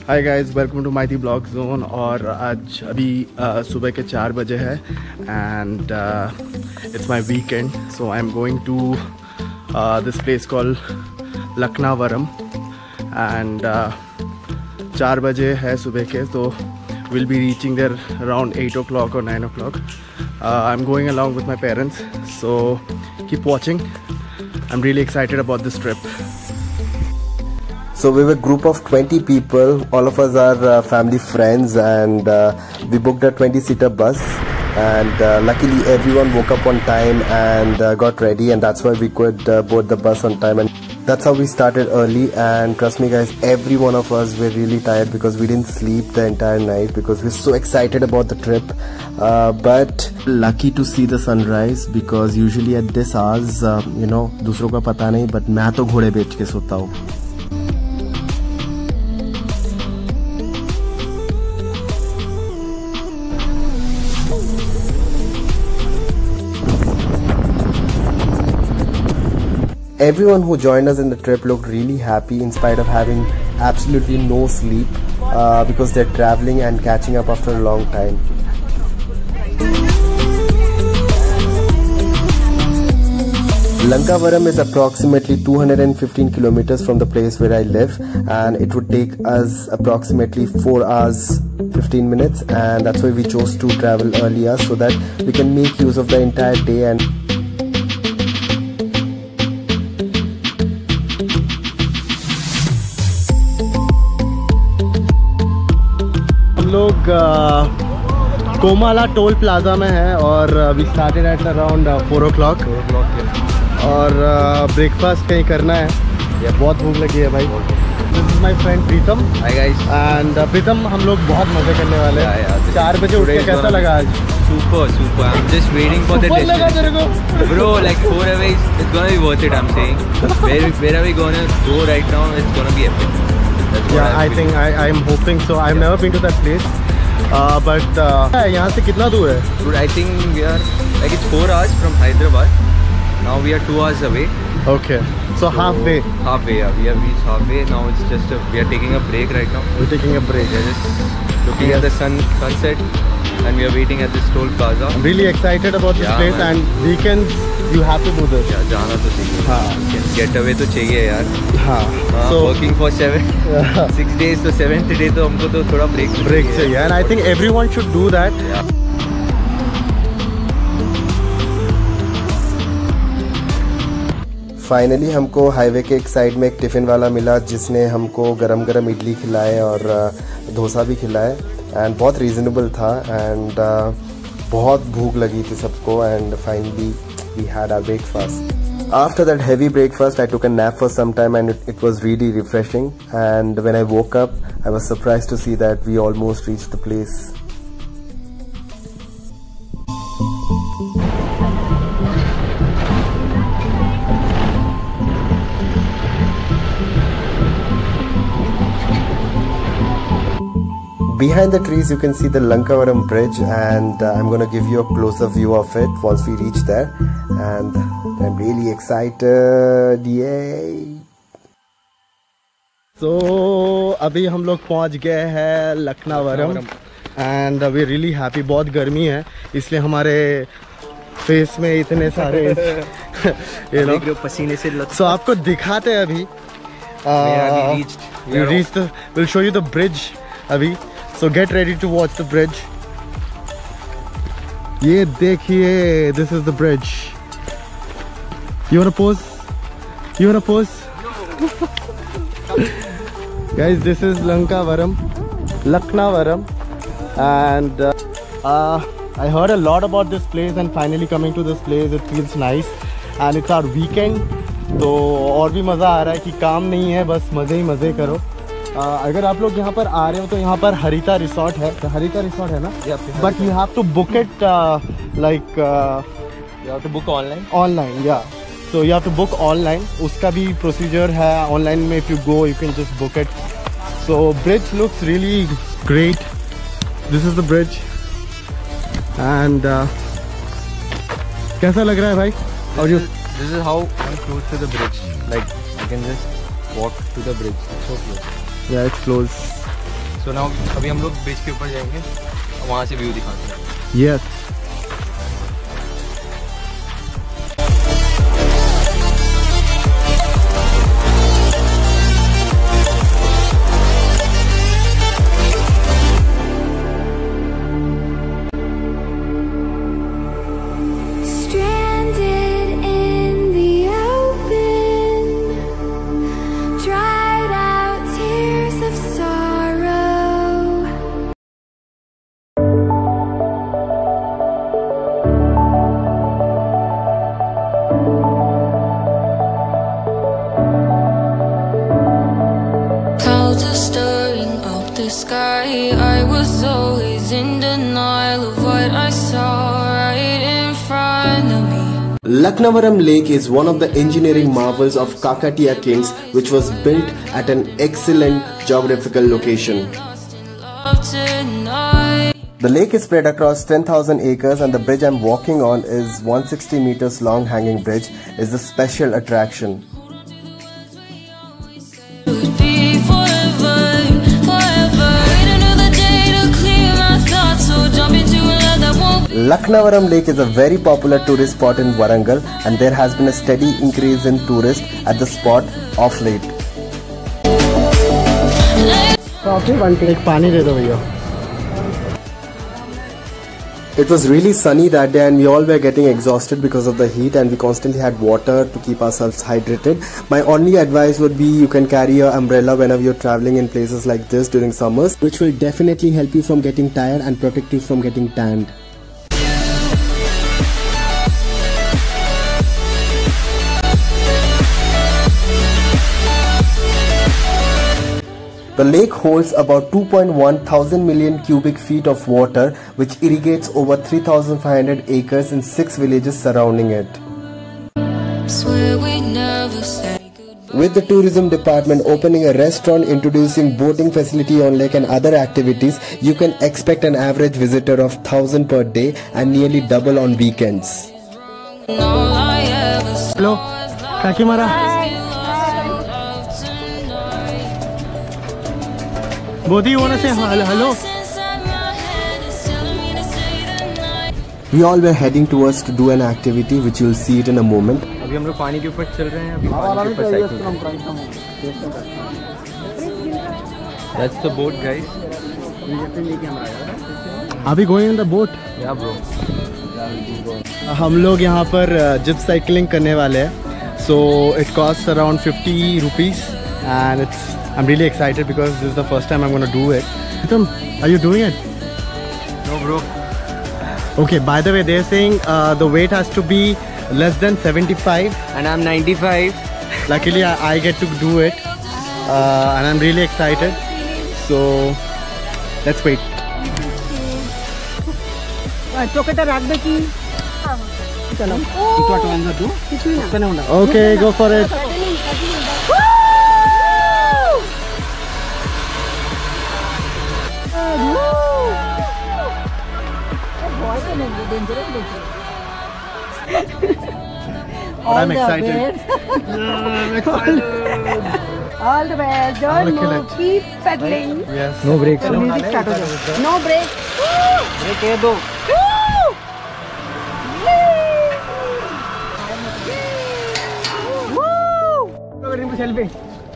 Hi guys, welcome to mighty blog zone. और आज अभी सुबह के 4 बजे है and it's my weekend, so I am going to this place call Laknavaram and 4 बजे है सुबह के, तो will be reaching there around 8 o'clock or 9 o'clock. I'm going along with my parents, so keep watching. I'm really excited about this trip. So we were a group of 20 people. All of us are family friends, and we booked a 20-seater bus. And luckily everyone woke up on time and got ready, and that's why we could board the bus on time. And that's how we started early. And trust me guys, every one of us were really tired because we didn't sleep the entire night because we're so excited about the trip. But lucky to see the sunrise because usually at this hours, दूसरों का पता नहीं, but मैं तो घोड़े बेच के सोता हूँ. Everyone who joined us in the trip looked really happy in spite of having absolutely no sleep because they're traveling and catching up after a long time. Lankavaram is approximately 215 kilometers from the place where I live, and it would take us approximately 4 hours 15 minutes, and that's why we chose to travel earlier so that we can make use of the entire day. And लोग कोमाला toll plaza में है और we started at around 4 o'clock और breakfast कहीं करना है. ये बहुत भूख लगी है भाई. This is my friend Pritam. Hi guys. And Pritam, हम लोग बहुत मजे करने वाले हैं. 4 बजे उठ के कैसा लगा आज? Super. I'm just waiting for the destination. Bro, like 4 hours, it's gonna be worth it. I'm saying. Where are we gonna go right now? It's gonna be epic. Yeah, I think I'm hoping so. I've never been to that place, but यहाँ से कितना दूर है? Dude, I think we are like it's 4 hours from Hyderabad. Now we are 2 hours away. Okay, so halfway. Halfway, yeah. We have reached halfway. Now it's just we are taking a break right now. We're taking a break. We are just looking at the sunset, and we are waiting at this toll plaza. I'm really excited about this place, man. And weekends you have to do this. Yeah, जाना तो चाहिए. हाँ. Get away तो चाहिए यार. हाँ. So working for 6 days, तो 7th day तो हमको तो थोड़ा break चाहिए. And I think everyone should do that. Yeah. Finally हमको हाईवे के एक साइड में एक टिफ़िन वाला मिला जिसने हमको गरम गरम इडली खिलाए और डोसा भी खिलाए, एंड बहुत रीज़नेबल था, एंड बहुत भूख लगी थी सबको, and finally we had our breakfast. After that heavy breakfast, I took a nap for some time, and it was really refreshing. And when I woke up, I was surprised to see that we almost reached the place. Behind the trees you can see the Lankavaram bridge, and I'm going to give you a closer view of it once we reach there, and I'm really excited. Yay! So अभी हम लोग पहुंच गए हैं लखनावरम and we really happy. बहुत गर्मी है इसलिए हमारे फेस में इतने सारे पसीने से. So आपको दिखाते हैं अभी. We'll show you the bridge अभी. So get ready to watch the bridge. ये देखिए, this is the bridge. You wanna pose? Guys, this is Lankavaram, and I heard a lot about this place, and finally coming to this place, it feels nice, and it's our weekend. तो और भी मज़ा आ रहा है कि काम नहीं है, बस मज़े ही मज़े करो. अगर आप लोग यहाँ पर आ रहे हो तो यहाँ पर हरिता रिसोर्ट है. हरिता रिसोर्ट है ना? But you have to book it like you have to book online. Yeah. So you have to book online. उसका भी procedure है online में. If you go, you can just book it. So bridge looks really great. This is the bridge. And कैसा लग रहा है भाई? This is how I'm close to the bridge. Like you can just walk to the bridge. It's so close. Yeah, it's close. So now अभी हम लोग bridge के ऊपर जाएंगे और वहाँ से व्यू दिखाते हैं. Yes. Sky, I was always in denial of what I saw right in front of me. Laknavaram Lake is one of the engineering marvels of Kakatiya Kings, which was built at an excellent geographical location. The lake is spread across 10,000 acres and the bridge I'm walking on is 160 meters long hanging bridge is the special attraction. Laknavaram Lake is a very popular tourist spot in Warangal and there has been a steady increase in tourists at the spot of late. It was really sunny that day and we all were getting exhausted because of the heat and we constantly had water to keep ourselves hydrated. My only advice would be you can carry your umbrella whenever you're traveling in places like this during summers, which will definitely help you from getting tired and protect you from getting tanned. The lake holds about 2.1 thousand million cubic feet of water, which irrigates over 3,500 acres in 6 villages surrounding it. With the tourism department opening a restaurant, introducing boating facility on lake and other activities, you can expect an average visitor of 1,000 per day and nearly double on weekends. Hello, Kakimara. Both you wanna say hello? We all were heading towards to do an activity which you'll see it in a moment. अभी हम लोग पानी के ऊपर चल रहे हैं. अभी पानी के ऊपर cycle. That's the boat, guys. Are we going in the boat? Yeah, bro. हम लोग यहाँ पर जिप साइकिलिंग करने वाले हैं. So it costs around 50 rupees and I'm really excited because this is the first time I'm going to do it. Tom, are you doing it? No, bro. Okay, by the way, they're saying the weight has to be less than 75. And I'm 95. Luckily, I get to do it. And I'm really excited. So, let's wait. Okay, go for it. But I'm excited. I'm excited. All the best. Don't move. Keep pedaling. Yes. No brakes. No brakes.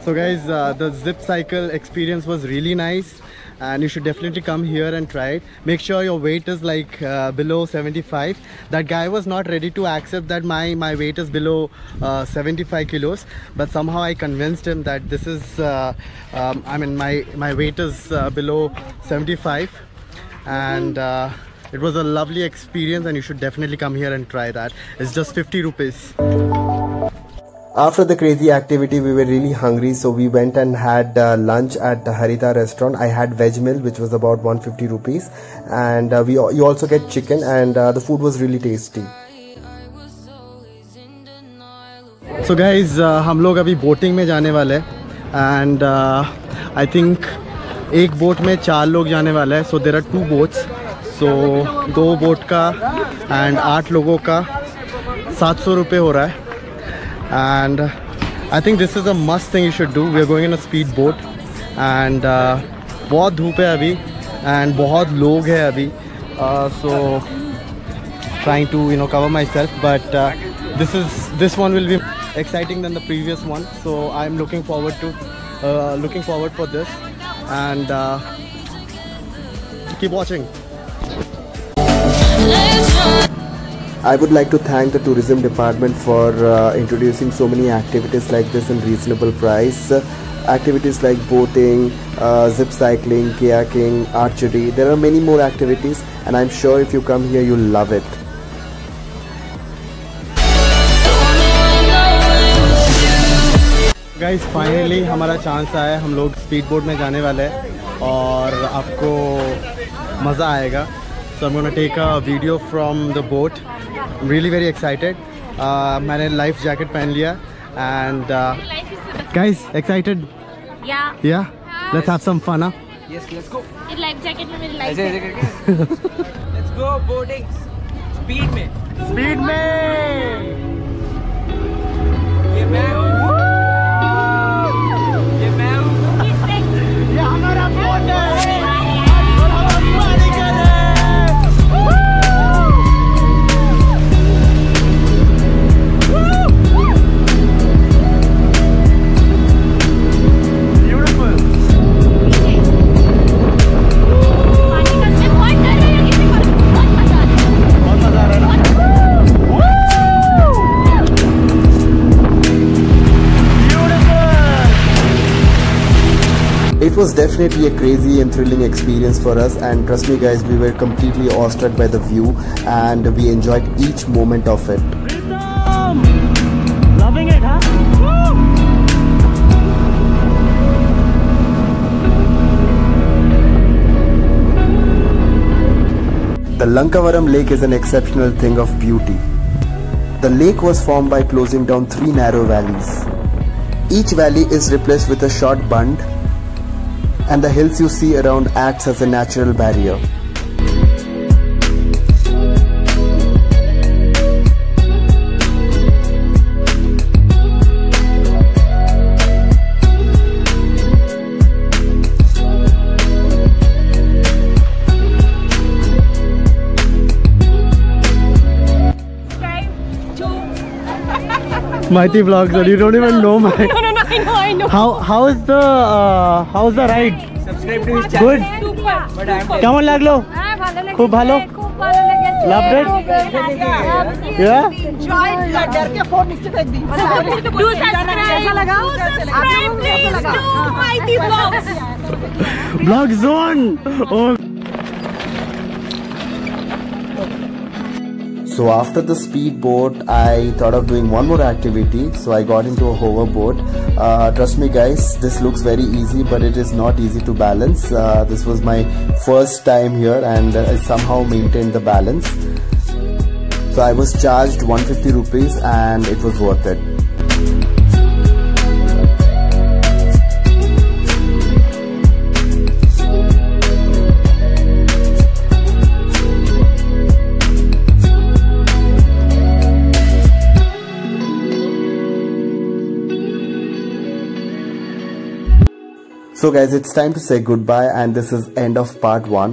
So guys, the zip cycle experience was really nice and you should definitely come here and try it. Make sure your weight is like below 75. That guy was not ready to accept that my weight is below 75 kilos, but somehow I convinced him that this is I mean my weight is below 75 and it was a lovely experience and you should definitely come here and try that. It's just 50 rupees. After the crazy activity, we were really hungry, so we went and had lunch at the Harita restaurant. I had veg meal, which was about 150 rupees, and you also get chicken, and the food was really tasty. So guys, हम लोग अभी boating में जाने वाले हैं, and I think एक boat में 4 लोग जाने वाले हैं. So there are 2 boats. So 2 boat का and 8 लोगों का 700 रुपये हो रहा है. And I think this is a must thing you should do. We are going in a speed boat and बहुत धूप है अभी and बहुत लोग हैं अभी, so trying to cover myself, but this one will be exciting than the previous one, so I'm looking forward for this, and keep watching. I would like to thank the tourism department for introducing so many activities like this in reasonable price. Activities like boating, zip cycling, kayaking, archery. There are many more activities, and I'm sure if you come here you'll love it. Guys, finally हमारा chance आया है. हम लोग speed boat में जाने वाले हैं और आपको मज़ा आएगा. So I'm gonna take a video from the boat. I'm really very excited. मैंने लाइफ जैकेट पहन लिया and guys, excited? Yeah. Yeah? Let's have some fun, huh? Yes, let's go. ये लाइफ जैकेट में मेरी लाइफ ऐसे करके. Let's go boating. Speed में. Speed में. ये मैं हूँ. ये मैं हूँ. ये हमारा बोट है. It was definitely a crazy and thrilling experience for us, and trust me guys, we were completely awestruck by the view and we enjoyed each moment of it. Loving it, huh? The Lankavaram Lake is an exceptional thing of beauty. The lake was formed by closing down 3 narrow valleys. Each valley is replaced with a short bund, and the hills you see around acts as a natural barrier. Maiti Vlogs, you don't even know my. No, I know. How's the ride? Subscribe to his channel. Good. Super. But I'm telling কেমন লাগলো? খুব ভালো? Loved it? Yeah? Do subscribe. Please do Maiti Vlogs. Vlog Zone. Oh. So after the speedboat, I thought of doing one more activity. So I got into a hoverboat. Trust me guys, this looks very easy, but it is not easy to balance. This was my first time here and I somehow maintained the balance. So I was charged 150 rupees and it was worth it. So guys, it's time to say goodbye, and this is end of part 1.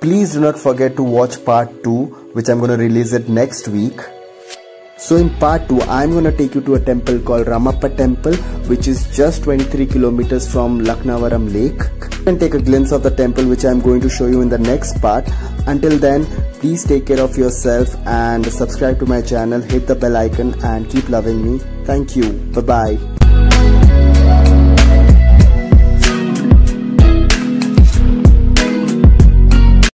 Please do not forget to watch part 2, which I'm going to release it next week. So in part 2, I'm going to take you to a temple called Ramappa Temple, which is just 23 kilometers from Lankavaram Lake. You can take a glimpse of the temple, which I'm going to show you in the next part. Until then, please take care of yourself and subscribe to my channel, hit the bell icon and keep loving me. Thank you. Bye-bye.